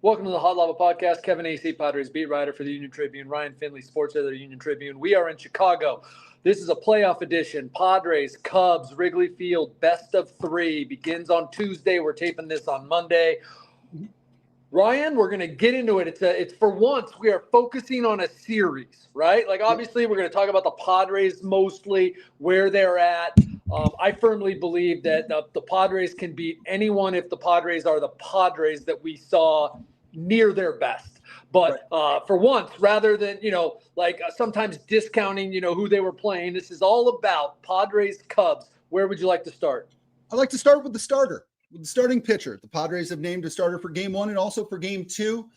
Welcome to the Hot Lava Podcast. Kevin Acee, Padres beat writer for the Union-Tribune. Ryan Finley, sports editor of the Union-Tribune. We are in Chicago. This is a playoff edition. Padres, Cubs, Wrigley Field, best of three. Begins on Tuesday. We're taping this on Monday. Ryan, we're going to get into it. It's for once, we are focusing on a series, right? Like, obviously, we're going to talk about the Padres mostly, where they're at. I firmly believe that the Padres can beat anyone if the Padres are the Padres that we saw near their best. But for once, rather than, sometimes discounting, who they were playing, this is all about Padres, Cubs. Where would you like to start? I'd like to start with the starter, with the starting pitcher. The Padres have named a starter for game one and also for game two.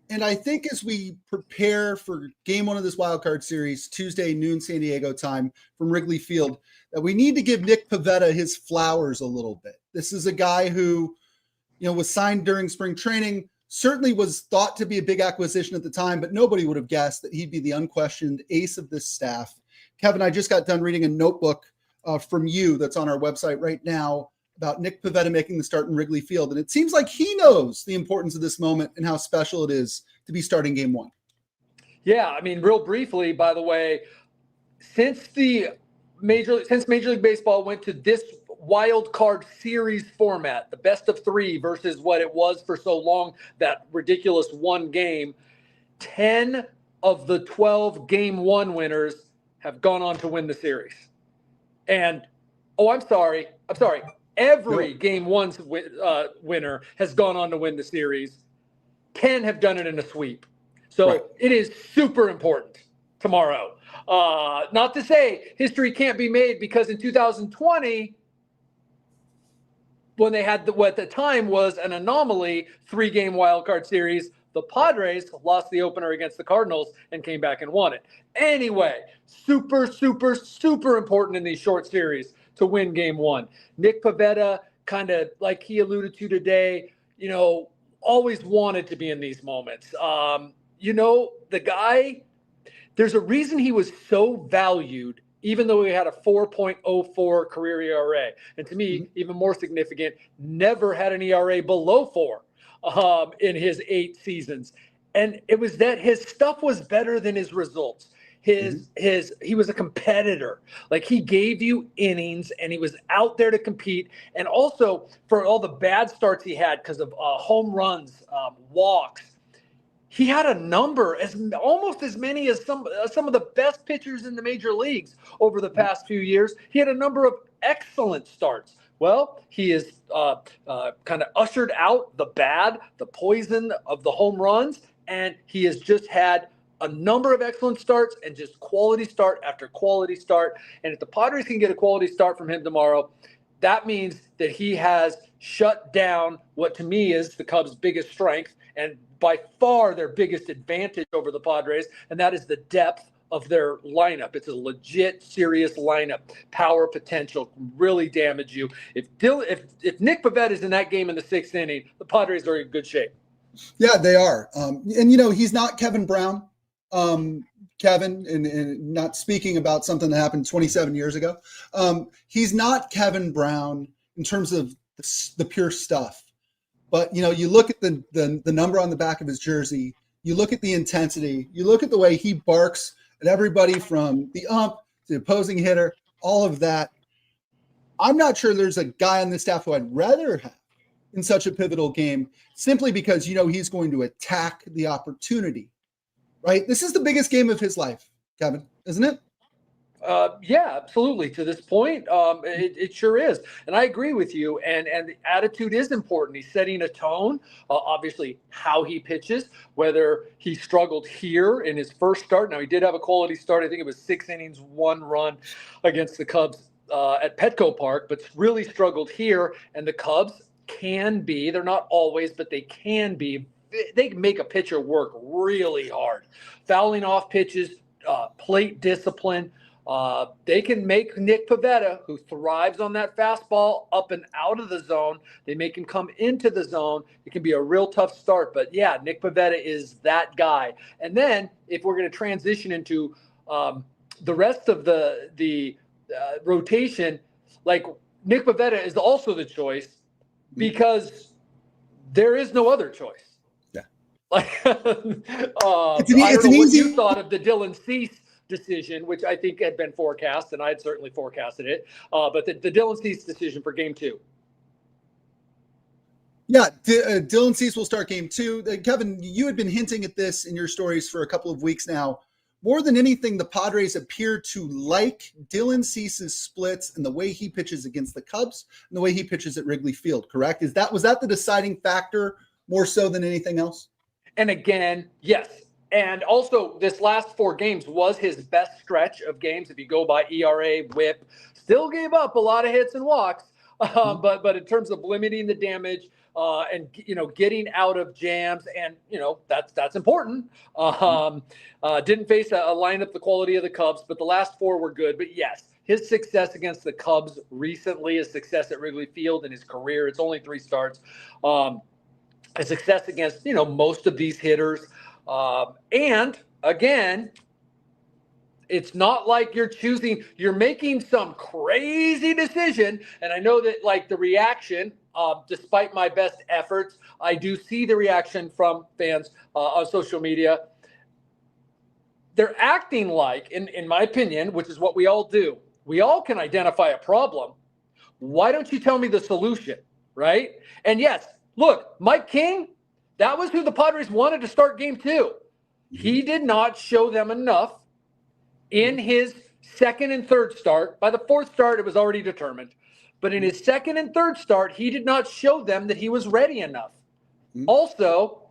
And I think as we prepare for game one of this wild card series, Tuesday, noon San Diego time from Wrigley Field, that we need to give Nick Pivetta his flowers a little bit. This is a guy who, was signed during spring training, certainly was thought to be a big acquisition at the time, but nobody would have guessed that he'd be the unquestioned ace of this staff. Kevin, I just got done reading a notebook from you that's on our website right now about Nick Pivetta making the start in Wrigley Field. And it seems like he knows the importance of this moment and how special it is to be starting game one. Yeah, I mean, real briefly, by the way, since Major League Baseball went to this wild card series format, the best of three versus what it was for so long, that ridiculous one game, 10 of the 12 game one winners have gone on to win the series. And, I'm sorry. Every game one's winner has gone on to win the series. 10 have done it in a sweep. So It is super important tomorrow. Not to say history can't be made, because in 2020, when they had what at the time was an anomaly 3-game wild card series, the Padres lost the opener against the Cardinals and came back and won it. Anyway, super, super, super important in these short series to win game one. Nick Pivetta, kind of like he alluded to today, always wanted to be in these moments. The guy, there's a reason he was so valued, even though he had a 4.04 career ERA. And to me, even more significant, never had an ERA below 4 in his 8 seasons. And it was that his stuff was better than his results. He was a competitor. Like, he gave you innings and he was out there to compete. And also for all the bad starts he had because of home runs, walks, he had a number almost as many as some of the best pitchers in the major leagues over the past few years. He had a number of excellent starts. Well, he has kind of ushered out the poison of the home runs, and he has just had a number of excellent starts and just quality start after quality start. And if the Padres can get a quality start from him tomorrow, that means that he has shut down what to me is the Cubs' biggest strength and by far their biggest advantage over the Padres, and that is the depth of their lineup. It's a legit, serious lineup. Power potential can really damage you. If Nick Pivetta is in that game in the 6th inning, the Padres are in good shape. Yeah, they are. He's not Kevin Brown. Kevin, and not speaking about something that happened 27 years ago. He's not Kevin Brown in terms of the pure stuff. But, you look at the number on the back of his jersey, you look at the intensity, you look at the way he barks at everybody from the ump to the opposing hitter, all of that. I'm not sure there's a guy on the staff who I'd rather have in such a pivotal game, simply because, he's going to attack the opportunity, right? This is the biggest game of his life, Kevin, isn't it? Yeah, absolutely. To this point, it sure is. And I agree with you. And the attitude is important. He's setting a tone, obviously, how he pitches, whether he struggled here in his first start. Now, he did have a quality start. I think it was 6 innings, 1 run against the Cubs at Petco Park, but really struggled here. And the Cubs they're not always, but they can be. They can make a pitcher work really hard. Fouling off pitches, plate discipline. They can make Nick Pivetta, who thrives on that fastball, up and out of the zone. They make him come into the zone. It can be a real tough start. But, yeah, Nick Pivetta is that guy. And then if we're going to transition into the rest of the rotation, like, Nick Pivetta is also the choice because there is no other choice. Yeah. Like, I It's don't know an what easy. you thought of the Dylan Cease decision, which I think had been forecast, and I had certainly forecasted it. But the Dylan Cease decision for Game 2. Yeah, Dylan Cease will start Game 2. Kevin, you had been hinting at this in your stories for a couple of weeks now. More than anything, the Padres appear to like Dylan Cease's splits and the way he pitches against the Cubs and the way he pitches at Wrigley Field, correct? Was that the deciding factor more so than anything else? And again, yes. And also, this last 4 games was his best stretch of games. If you go by ERA, WHIP, still gave up a lot of hits and walks. But in terms of limiting the damage and getting out of jams, and that's important. Didn't face a lineup the quality of the Cubs, but the last 4 were good. But yes, his success against the Cubs recently, his success at Wrigley Field in his career, it's only 3 starts. A success against most of these hitters, and again, it's not like you're making some crazy decision. And I know that, like, the reaction, despite my best efforts, I do see the reaction from fans on social media. They're acting like, in my opinion, which is what we all do, we all can identify a problem. Why don't you tell me the solution, right? And yes, look, Mike King, that was who the Padres wanted to start Game 2. He did not show them enough in his second and third start. By the 4th start, it was already determined. But in his second and third start, he did not show them that he was ready enough. Also,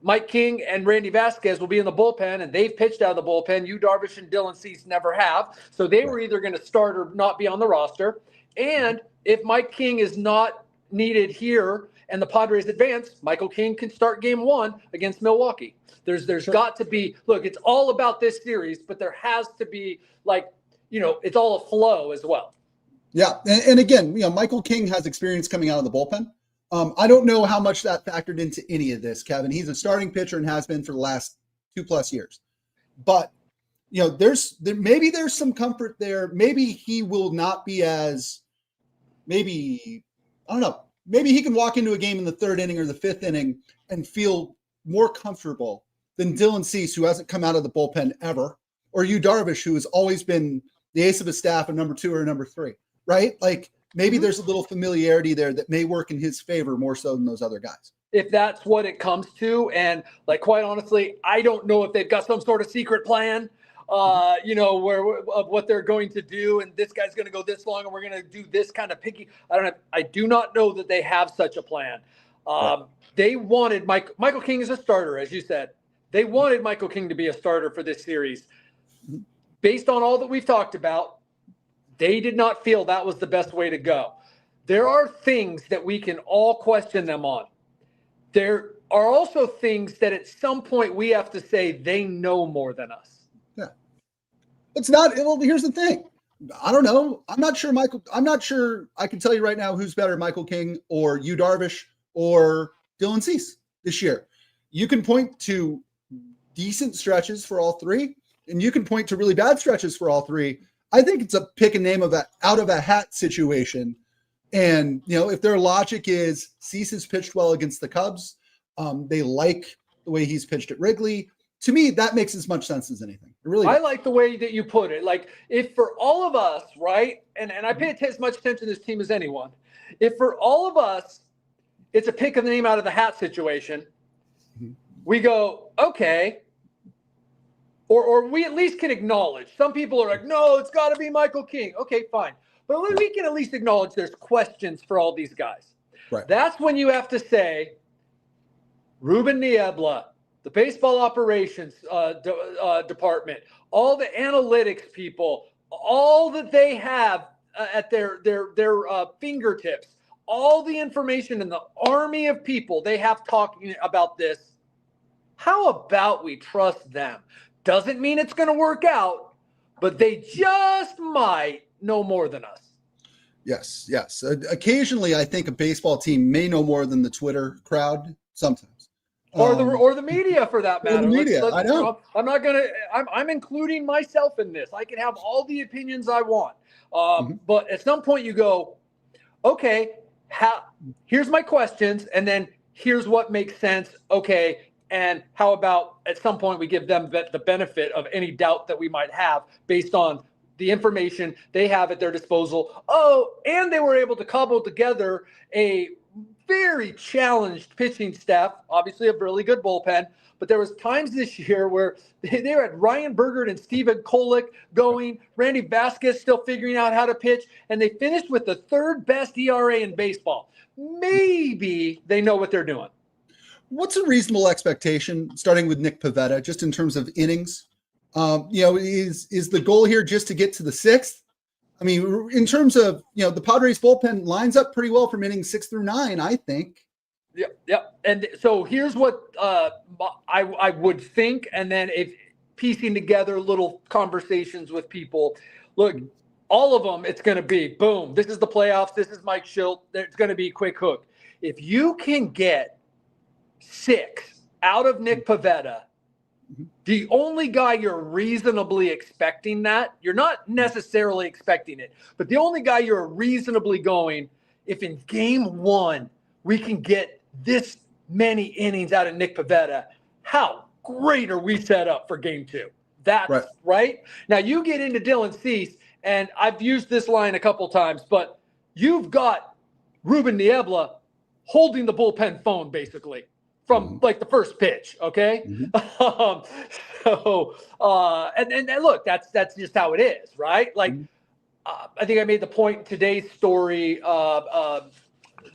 Mike King and Randy Vasquez will be in the bullpen, and they've pitched out of the bullpen. Yu Darvish and Dylan Cease never have. So they were either going to start or not be on the roster. And if Mike King is not needed here and the Padres advance, Michael King can start Game 1 against Milwaukee. There's got to be, look, it's all about this series, but there has to be, it's all a flow as well. Yeah. And again, Michael King has experience coming out of the bullpen. I don't know how much that factored into any of this, Kevin. He's a starting pitcher and has been for the last 2+ years. But, maybe there's some comfort there. Maybe he will not be as, I don't know. Maybe he can walk into a game in the 3rd inning or the 5th inning and feel more comfortable than Dylan Cease, who hasn't come out of the bullpen ever, or Yu Darvish, who has always been the ace of his staff and number 2 or number 3, right? Like, maybe there's a little familiarity there that may work in his favor more so than those other guys. If that's what it comes to. And, quite honestly, I don't know if they've got some sort of secret plan, of what they're going to do. And this guy's going to go this long and we're going to do this kind of picky. I do not know that they have such a plan. They wanted Michael King as a starter, as you said. They wanted Michael King to be a starter for this series. Based on all that we've talked about, they did not feel that was the best way to go. There are things that we can all question them on. There are also things that at some point we have to say they know more than us. Yeah. It's not, well, here's the thing. I don't know. I'm not sure I can tell you right now who's better, Michael King or Yu Darvish or Dylan Cease this year. You can point to decent stretches for all 3, and you can point to really bad stretches for all 3. I think it's a pick a name out of a hat situation. And, if their logic is Cease has pitched well against the Cubs, they like the way he's pitched at Wrigley. To me, that makes as much sense as anything. It really does. I like the way that you put it. Like, if for all of us, right, and I pay as much attention to this team as anyone, if for all of us it's a pick of the name out of the hat situation, we go, okay, or we at least can acknowledge. Some people are like, no, it's got to be Michael King. Okay, fine. But we can at least acknowledge there's questions for all these guys. Right. That's when you have to say, Ruben Niebla, the baseball operations department, all the analytics people, all that they have at their fingertips, all the information in the army of people they have talking about this. How about we trust them? Doesn't mean it's going to work out, but they just might know more than us. Yes. Occasionally, I think a baseball team may know more than the Twitter crowd sometimes. Or the media, for that matter. Or the media, I know. I'm not going to – I'm including myself in this. I can have all the opinions I want. But at some point you go, okay, here's my questions, and then here's what makes sense. Okay, And how about at some point we give them the benefit of any doubt that we might have based on the information they have at their disposal. Oh, and they were able to cobble together a very challenged pitching staff, obviously a really good bullpen, but there was times this year where they were at Ryan Bergert and Steven Kolick going, Randy Vasquez still figuring out how to pitch, and they finished with the third best ERA in baseball. Maybe they know what they're doing. What's a reasonable expectation, starting with Nick Pivetta, just in terms of innings? Is the goal here just to get to the sixth? I mean, in terms of, the Padres bullpen lines up pretty well from innings 6 through 9, I think. Yeah. And so here's what I would think, and then if piecing together little conversations with people. Look, all of them, it's going to be, boom, this is the playoffs, this is Mike Shildt, it's going to be quick hook. If you can get 6 out of Nick Pivetta, the only guy you're reasonably expecting that, you're not necessarily expecting it, but the only guy you're reasonably going, if in game 1 we can get this many innings out of Nick Pivetta, how great are we set up for game 2? That's right. Now you get into Dylan Cease, and I've used this line a couple times, but you've got Ruben Niebla holding the bullpen phone basically from like the first pitch. Okay. And look, that's just how it is, right? Like, I think I made the point in today's story,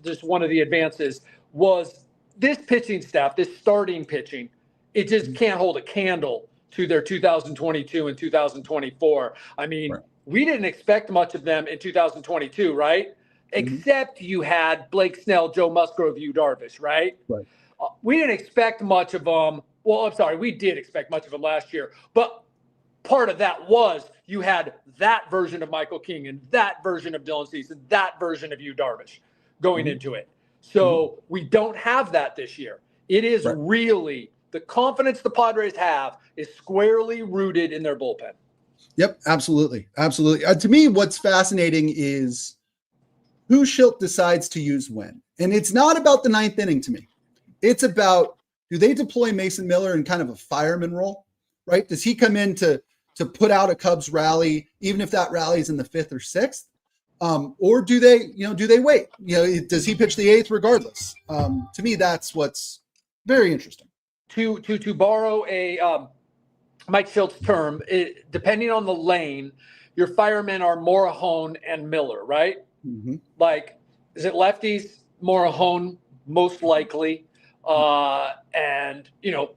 just one of the advances was this pitching staff, this starting pitching, it just can't hold a candle to their 2022 and 2024. I mean, we didn't expect much of them in 2022, right? Except you had Blake Snell, Joe Musgrove, Yu Darvish, right? We didn't expect much of them. Well, I'm sorry, we did expect much of them last year. But part of that was you had that version of Michael King and that version of Dylan Cease and that version of Yu Darvish going into it. So we don't have that this year. It is really the confidence the Padres have is squarely rooted in their bullpen. Yep, absolutely. Absolutely. To me, what's fascinating is who Shildt decides to use when. And it's not about the 9th inning to me. It's about, do they deploy Mason Miller in kind of a fireman role, right? Does he come in to put out a Cubs rally, even if that rally is in the 5th or 6th? Or do they wait? Does he pitch the 8th regardless? To me, that's what's very interesting. To borrow a Mike Shilt's term, depending on the lane, your firemen are Morahone and Miller, right? Like, is it lefties? Morahone, most likely. And, you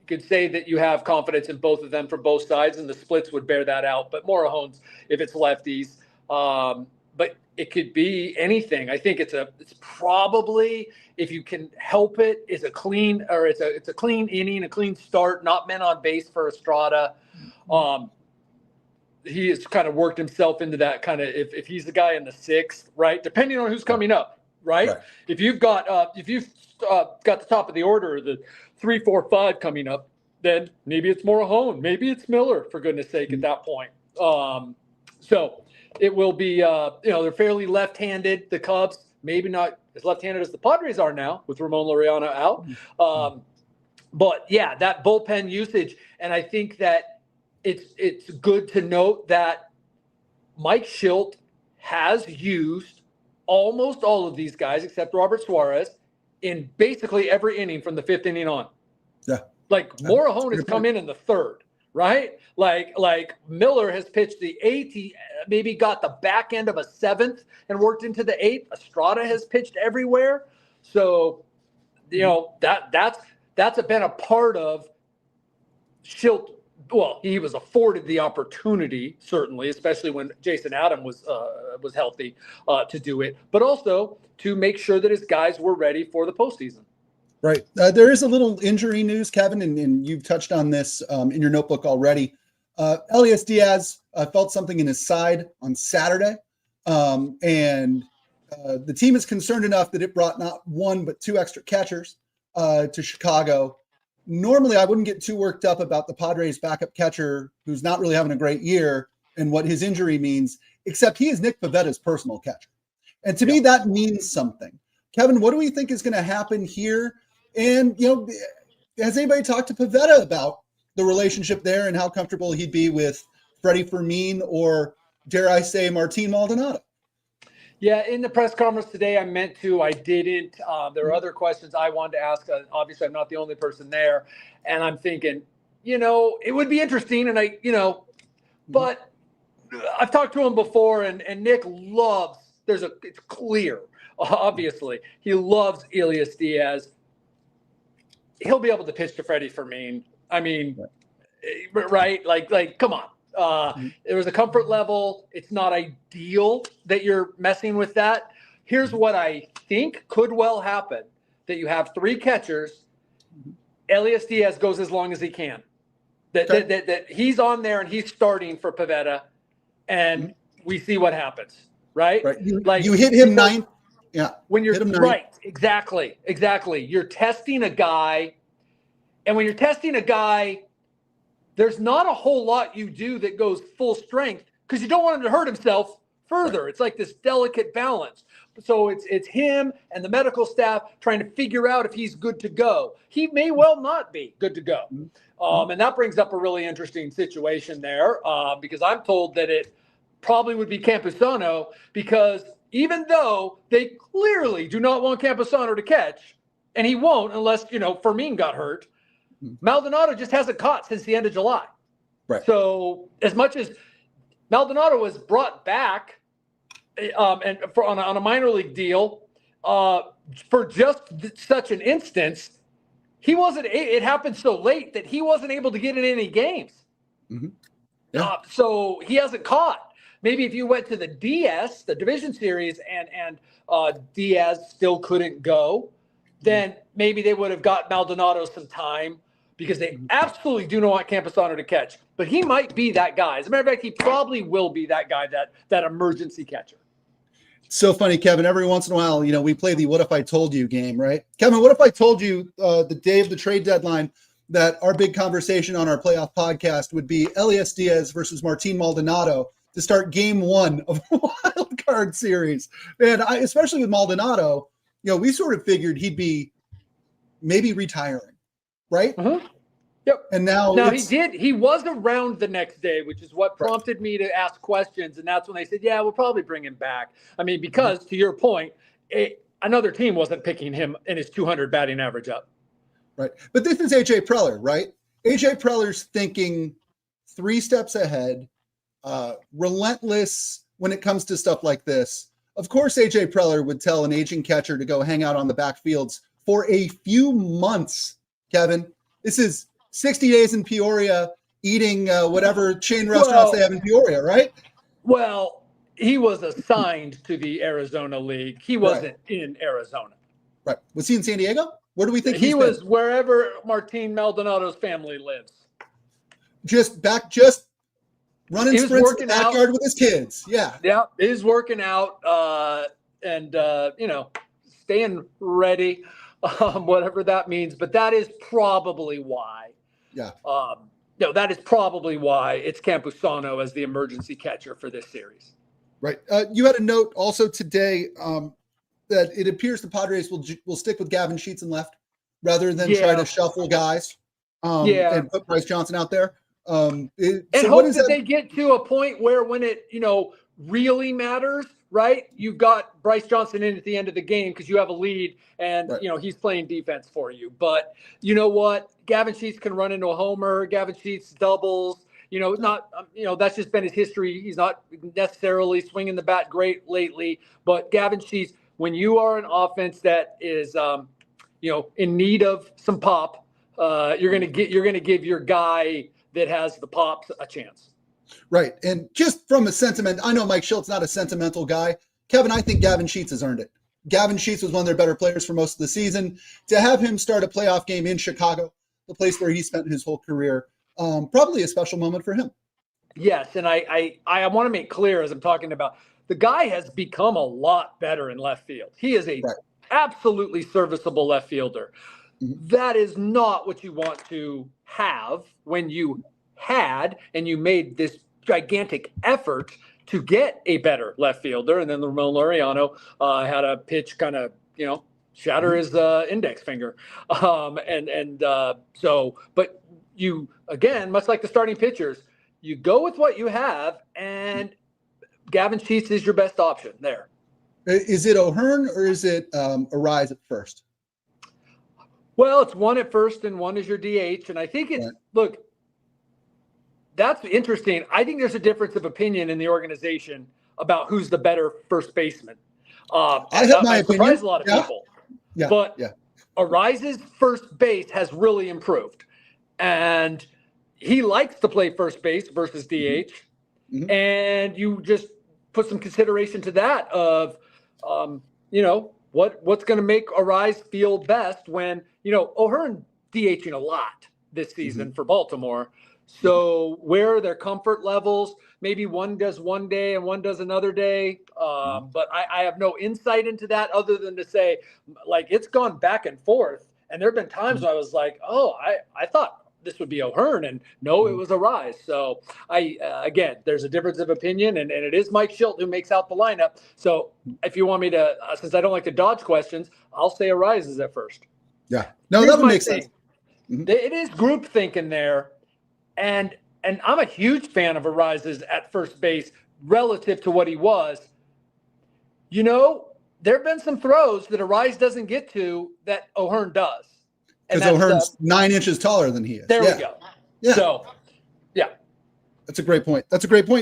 could say that you have confidence in both of them from both sides, and the splits would bear that out. But Morahone's if it's lefties. But it could be anything. I think it's probably, if you can help it, it's a clean inning, a clean start, not men on base for Estrada. He has kind of worked himself into that kind of, if he's the guy in the 6th, right? Depending on who's coming up, right? If you've got the top of the order, the 3, 4, 5 coming up, then maybe it's Morahone, maybe it's Miller, for goodness sake, at that point. So it will be, they're fairly left-handed, the Cubs, maybe not as left-handed as the Padres are now with Ramon Laureano out. But yeah, that bullpen usage. And I think that it's good to note that Mike Shildt has used almost all of these guys, except Robert Suarez, in basically every inning from the 5th inning on. Like Morahone has come in the 3rd. Right? Like Miller has pitched the 8th. He maybe got the back end of a 7th and worked into the 8th. Estrada has pitched everywhere. So, that's been a part of Shildt. Well, he was afforded the opportunity, certainly, especially when Jason Adam was healthy to do it, but also to make sure that his guys were ready for the postseason. Right. There is a little injury news, Kevin, and you've touched on this in your notebook already. Elias Diaz felt something in his side on Saturday, and the team is concerned enough that it brought not 1 but 2 extra catchers to Chicago. Normally, I wouldn't get too worked up about the Padres' backup catcher who's not really having a great year and what his injury means, except he is Nick Pavetta's personal catcher. And to me, that means something. Kevin, what do we think is going to happen here? And, has anybody talked to Pivetta about the relationship there and how comfortable he'd be with Freddie Fermin or, dare I say, Martin Maldonado? Yeah, in the press conference today, I meant to. I didn't. There are other questions I wanted to ask. Obviously, I'm not the only person there. And I'm thinking, it would be interesting. And but I've talked to him before, and Nick loves, it's clear, obviously, he loves Elias Diaz. He'll be able to pitch to Freddie Fermin. I mean, right? Like, come on. There was a comfort level. It's not ideal that you're messing with that. Here's what I think could well happen: that you have three catchers. Elias Diaz goes as long as he can. That he's on there and he's starting for Pivetta, and we see what happens. Right? You hit him ninth. Yeah. When you're right, exactly. You're testing a guy, and when you're testing a guy, there's not a whole lot you do that goes full strength because you don't want him to hurt himself further. It's like this delicate balance. So it's him and the medical staff trying to figure out if he's good to go. He may well not be good to go. And that brings up a really interesting situation there because I'm told that it probably would be Campusano, because even though they clearly do not want Campusano to catch, and he won't unless, Fermin got hurt, Maldonado just hasn't caught since the end of July. Right. So as much as Maldonado was brought back on a minor league deal for just such an instance, it happened so late that he wasn't able to get in any games. Yeah. So he hasn't caught. Maybe if you went to the DS, the division series, and Diaz still couldn't go, then maybe they would have got Maldonado some time, because they absolutely do not want Campusano to catch. But he might be that guy. As a matter of fact, he probably will be that guy, that emergency catcher. So funny, Kevin. Every once in a while, we play the "What If I Told You" game, right? Kevin, what if I told you the day of the trade deadline that our big conversation on our playoff podcast would be Elias Diaz versus Martin Maldonado to start game one of the wild card series? Man, especially with Maldonado, we sort of figured he'd be maybe retiring, right? Yep. And now he was around the next day, which is what prompted me to ask questions. And that's when they said, yeah, we'll probably bring him back. I mean, because to your point, another team wasn't picking him in his 200 batting average up. Right. But this is AJ Preller, right? AJ Preller's thinking 3 steps ahead, relentless when it comes to stuff like this. Of course, AJ Preller would tell an aging catcher to go hang out on the backfields for a few months, Kevin. This is 60 days in Peoria, eating whatever chain restaurants they have in Peoria, right? Well, he was assigned to the Arizona League. He wasn't in Arizona. Right. Was he in San Diego? Where do we think he was? Wherever Martin Maldonado's family lives. Just running sprints in the backyard with his kids. Yeah. Yeah. He's working out and staying ready, whatever that means. But that is probably why. Yeah. That is probably why it's Campusano as the emergency catcher for this series. Right. You had a note also today that it appears the Padres will stick with Gavin Sheets in left rather than try to shuffle guys and put Bryce Johnson out there. And hope that they get to a point where when it, really matters, right? You've got Bryce Johnson in at the end of the game because you have a lead and, he's playing defense for you. But you know what? Gavin Sheets can run into a homer. Gavin Sheets doubles. That's just been his history. He's not necessarily swinging the bat great lately. But Gavin Sheets, when you are an offense that is, in need of some pop, you're gonna give your guy that has the pops a chance. Right. And just from a sentiment, I know Mike Schilt's not a sentimental guy. Kevin, I think Gavin Sheets has earned it. Gavin Sheets was one of their better players for most of the season. To have him start a playoff game in Chicago, the place where he spent his whole career, probably a special moment for him. Yes. And I want to make clear, as I'm talking about, the guy has become a lot better in left field. He is a absolutely serviceable left fielder. That is not what you want to have when you had and you made this gigantic effort to get a better left fielder. And then Ramon Laureano had a pitch kind of, shatter his index finger. But you, again, much like the starting pitchers, you go with what you have, and Gavin Sheets is your best option there. Is it O'Hearn or is it Arise at first? Well, it's one at first and one is your DH. And I think it's, look, that's interesting. I think there's a difference of opinion in the organization about who's the better first baseman. I have my opinion. Surprise a lot of people. Yeah. But Arise's first base has really improved. And he likes to play first base versus DH. Mm-hmm. And you just put some consideration to that of, what's going to make Arise feel best when, O'Hearn DHing a lot this season for Baltimore. So where are their comfort levels? Maybe one does one day and one does another day. But I have no insight into that other than to say, like, it's gone back and forth. And there have been times when I was like, oh, I thought this would be O'Hearn, and no, it was Arise. So again, there's a difference of opinion, and it is Mike Schilt who makes out the lineup. So if you want me to, since I don't like to dodge questions, I'll say Arise is at first. Yeah, no, that would make sense. It is group thinking there, and I'm a huge fan of Arise's at first base relative to what he was. There have been some throws that Arise doesn't get to that O'Hearn does. Because O'Hearn's 9 inches taller than he is. There we go. Yeah. So, That's a great point.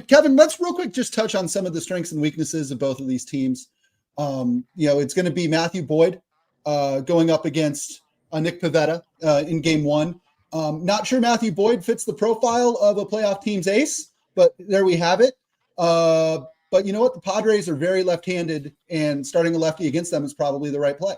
Kevin, let's real quick just touch on some of the strengths and weaknesses of both of these teams. It's going to be Matthew Boyd going up against Nick Pivetta in game one. Not sure Matthew Boyd fits the profile of a playoff team's ace, but there we have it. But you know what? The Padres are very left-handed, and starting a lefty against them is probably the right play.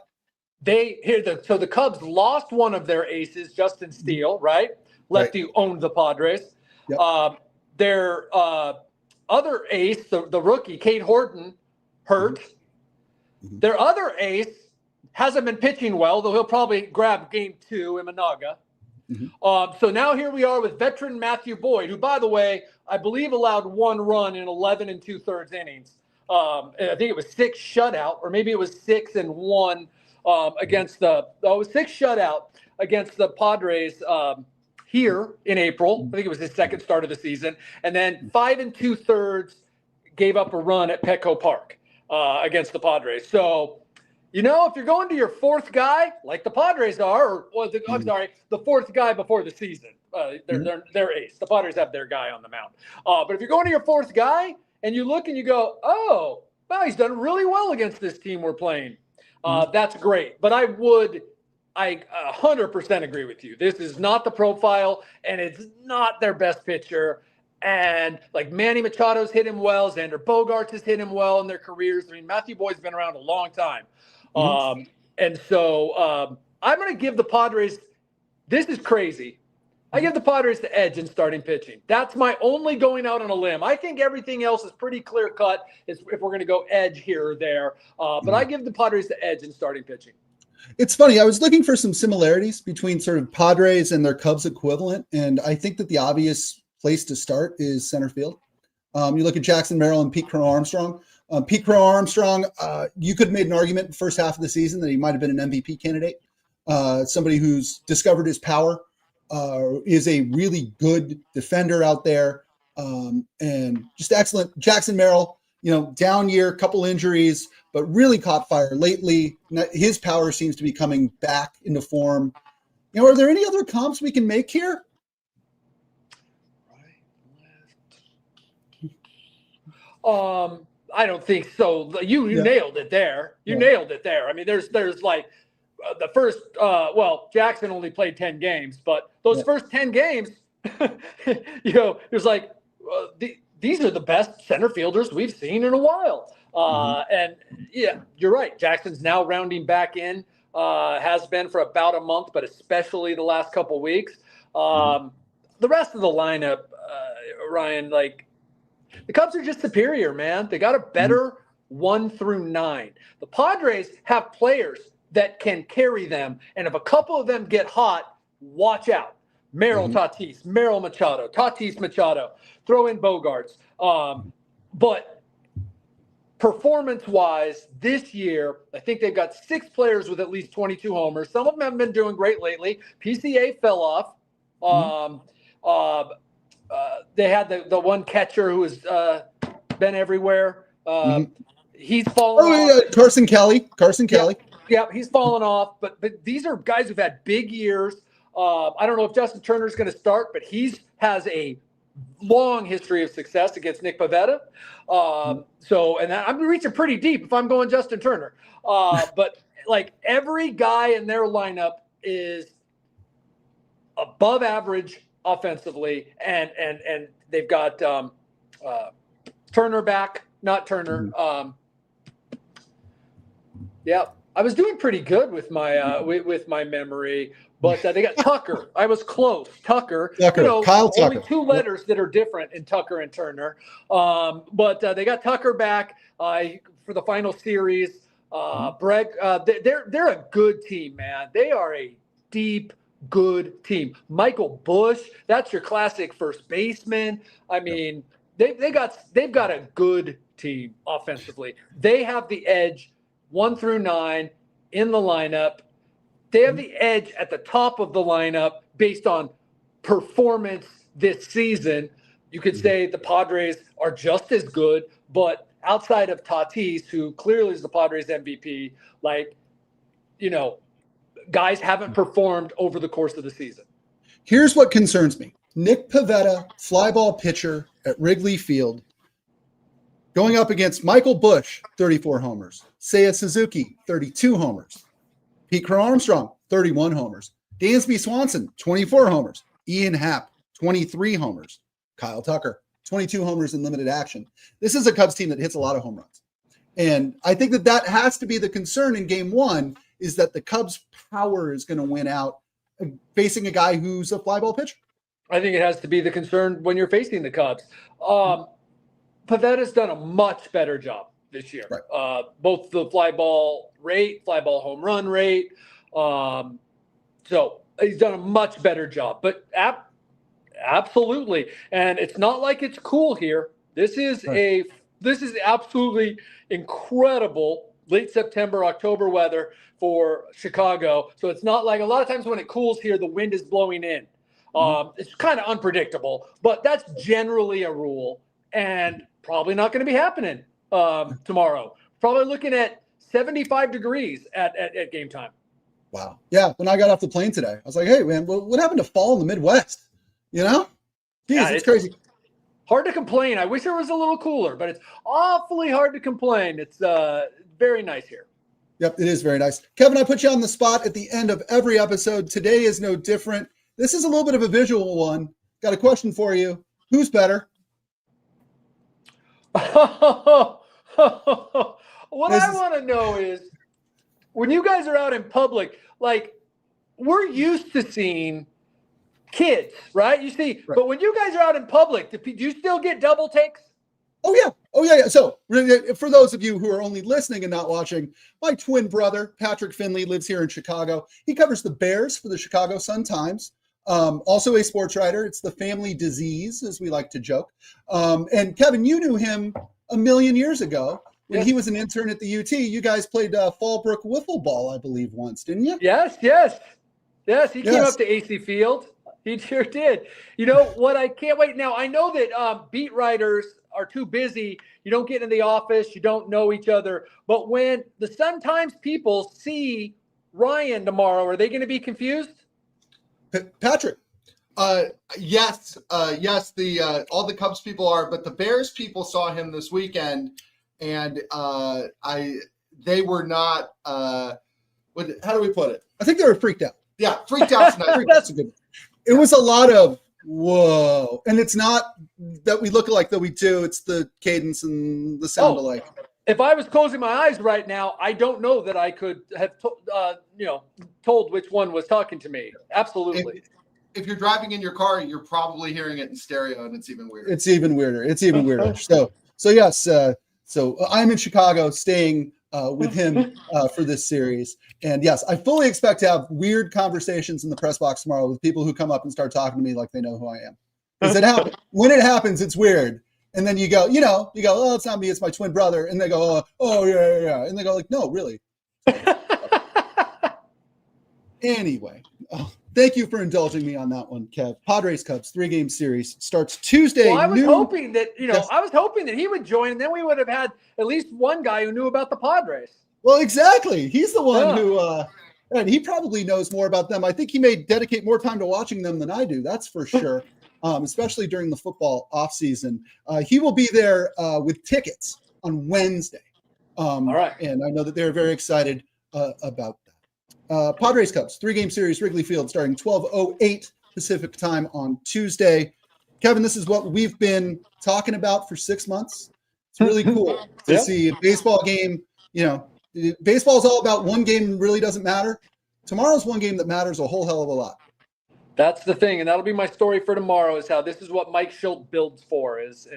So the Cubs lost one of their aces, Justin Steele, right? Lefty owned the Padres. Yep. Their other ace, the rookie, Cade Horton, hurt. Mm-hmm. Their other ace hasn't been pitching well, though he'll probably grab game 2 in Managa. Mm-hmm. So now here we are with veteran Matthew Boyd, who, by the way, I believe allowed 1 run in 11 2/3 innings. And I think it was 6 shutout, or maybe it was 6 and 1 against it was 6 shutout against the Padres here in April. I think it was his second start of the season. And then 5 2/3 gave up a run at Petco Park against the Padres. So, if you're going to your fourth guy, like the Padres are, the fourth guy before the season, they're ace. The Padres have their guy on the mound. But if you're going to your fourth guy and you look and you go, oh, wow, he's done really well against this team we're playing. That's great. But I 100% agree with you. This is not the profile, and it's not their best pitcher. And like Manny Machado's hit him well. Xander Bogaerts has hit him well in their careers. I mean, Matthew Boyd's been around a long time. And so I'm going to give the Padres – this is crazy. I give the Padres the edge in starting pitching. That's my only going out on a limb. I think everything else is pretty clear-cut if we're going to go edge here or there. But I give the Padres the edge in starting pitching. It's funny. I was looking for some similarities between sort of Padres and their Cubs equivalent, and I think that the obvious place to start is center field. You look at Jackson Merrill and Pete Crow-Armstrong. Pete Crow-Armstrong, you could have made an argument in the first half of the season that he might have been an MVP candidate, somebody who's discovered his power, is a really good defender out there, and just excellent. Jackson Merrill, down year, couple injuries, but really caught fire lately. His power seems to be coming back into form. Are there any other comps we can make here? I don't think so. You nailed it there. Nailed it there. I mean, there's like the first, Jackson only played 10 games, but those first 10 games, there's like, these are the best center fielders we've seen in a while. And you're right. Jackson's now rounding back in, has been for about a month, but especially the last couple of weeks. The rest of the lineup, Ryan, like, the Cubs are just superior, man. They got a better 1 through 9. The Padres have players that can carry them, and if a couple of them get hot, watch out. Merrill Tatis, Merrill Machado, Tatis Machado, throw in Bogaerts. But performance-wise, this year, I think they've got 6 players with at least 22 homers. Some of them haven't been doing great lately. PCA fell off. They had the one catcher who has been everywhere. He's fallen off. Yeah, Carson Kelly. Yeah, he's fallen off. But these are guys who've had big years. I don't know if Justin Turner's going to start, but has a long history of success against Nick Pivetta. I'm reaching pretty deep if I'm going Justin Turner. But like every guy in their lineup is above average offensively, and they've got Turner back, not Turner. Yeah, I was doing pretty good with my with my memory. But they got Tucker. I was close. Tucker. Kyle Tucker. Only 2 letters that are different in Tucker and Turner. But they got Tucker back for the final series. Breg, they're a good team, man. They are a deep, good team. Michael Bush, that's your classic first baseman. I mean, they've got a good team offensively. They have the edge 1 through 9 in the lineup. They have the edge at the top of the lineup based on performance this season. You could say the Padres are just as good, but outside of Tatis, who clearly is the Padres MVP, guys haven't performed over the course of the season. Here's what concerns me. Nick Pivetta, fly ball pitcher at Wrigley Field, going up against Michael Bush, 34 homers. Seiya Suzuki, 32 homers. Pete Crow Armstrong, 31 homers. Dansby Swanson, 24 homers. Ian Happ, 23 homers. Kyle Tucker, 22 homers in limited action. This is a Cubs team that hits a lot of home runs. And I think that has to be the concern in game 1, is that the Cubs' power is going to win out facing a guy who's a fly ball pitcher. I think it has to be the concern when you're facing the Cubs. Pavetta's done a much better job this year. Right. Both the fly ball rate, fly ball home run rate. So he's done a much better job. But absolutely. And it's not like it's cool here. This is absolutely incredible late September, October weather for Chicago. So it's not like a lot of times when it cools here, the wind is blowing in. It's kind of unpredictable, but that's generally a rule and probably not going to be happening tomorrow. Probably looking at 75 degrees at game time. Wow. Yeah. When I got off the plane today, I was like, hey, man, what happened to fall in the Midwest? Jeez, it's crazy. Hard to complain. I wish it was a little cooler, but it's awfully hard to complain. It's very nice here. Yep, it is very nice. Kevin, I put you on the spot at the end of every episode. Today is no different. This is a little bit of a visual one. Got a question for you. Who's better? What I want to know is, when you guys are out in public, like, we're used to seeing kids, right? You see, right. But when you guys are out in public, do you still get double takes? Oh, yeah. So for those of you who are only listening and not watching, my twin brother, Patrick Finley, lives here in Chicago. He covers the Bears for the Chicago Sun-Times. Also a sports writer. It's the family disease, as we like to joke. And Kevin, you knew him a million years ago when he was an intern at the UT. You guys played Fallbrook wiffle ball, I believe, once, didn't you? Yes. He came up to Acee Field. He sure did. You know what? I can't wait. Now, I know that beat writers are too busy. You don't get in the office. You don't know each other. But when the Sun-Times people see Ryan tomorrow, are they going to be confused? Patrick. Yes. All the Cubs people are, but the Bears people saw him this weekend, and they were not. How do we put it? I think they were freaked out. Yeah, freaked out tonight. That's a good. It was a lot of whoa, and it's not that we look alike, that we do. It's the cadence and the sound alike. If I was closing my eyes right now, I don't know that I could have told which one was talking to me. Absolutely. If you're driving in your car, you're probably hearing it in stereo, and it's even weirder. It's even weirder. So yes. So I'm in Chicago, staying with him for this series. And yes, I fully expect to have weird conversations in the press box tomorrow with people who come up and start talking to me like they know who I am. Because when it happens, it's weird. And then you go, oh, it's not me, it's my twin brother. And they go, oh, yeah. And they go like, no, really. Anyway, thank you for indulging me on that one, Kev. Padres Cubs 3-game series starts Tuesday. Well, I was noon. hoping that, Yes. I was hoping that he would join, and then we would have had at least one guy who knew about the Padres. Well, exactly. He's the one who, and he probably knows more about them. I think he may dedicate more time to watching them than I do. That's for sure. Especially during the football offseason. He will be there with tickets on Wednesday. All right. And I know that they're very excited about that. Padres Cubs 3-game series, Wrigley Field, starting 12:08 Pacific time on Tuesday. Kevin, this is what we've been talking about for 6 months. It's really cool to see a baseball game. Baseball is all about one game really doesn't matter. Tomorrow's one game that matters a whole hell of a lot. That's the thing, and that'll be my story for tomorrow. Is how this is what Mike Schilt builds for. Is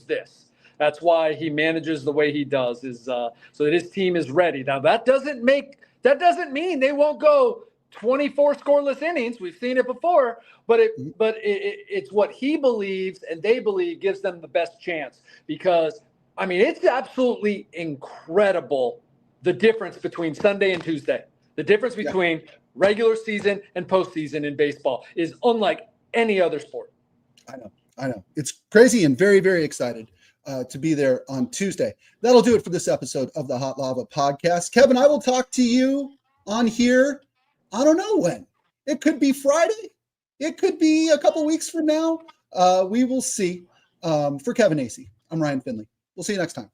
this? That's why he manages the way he does. So that his team is ready. Now that doesn't mean they won't go 24 scoreless innings. We've seen it before, but it's what he believes and they believe gives them the best chance. Because it's absolutely incredible the difference between Sunday and Tuesday. The difference between regular season and postseason in baseball is unlike any other sport. I know. It's crazy and very, very excited to be there on Tuesday. That'll do it for this episode of the Hot Lava Podcast. Kevin, I will talk to you on here. I don't know when. It could be Friday. It could be a couple weeks from now. We will see. For Kevin Acee, I'm Ryan Finley. We'll see you next time.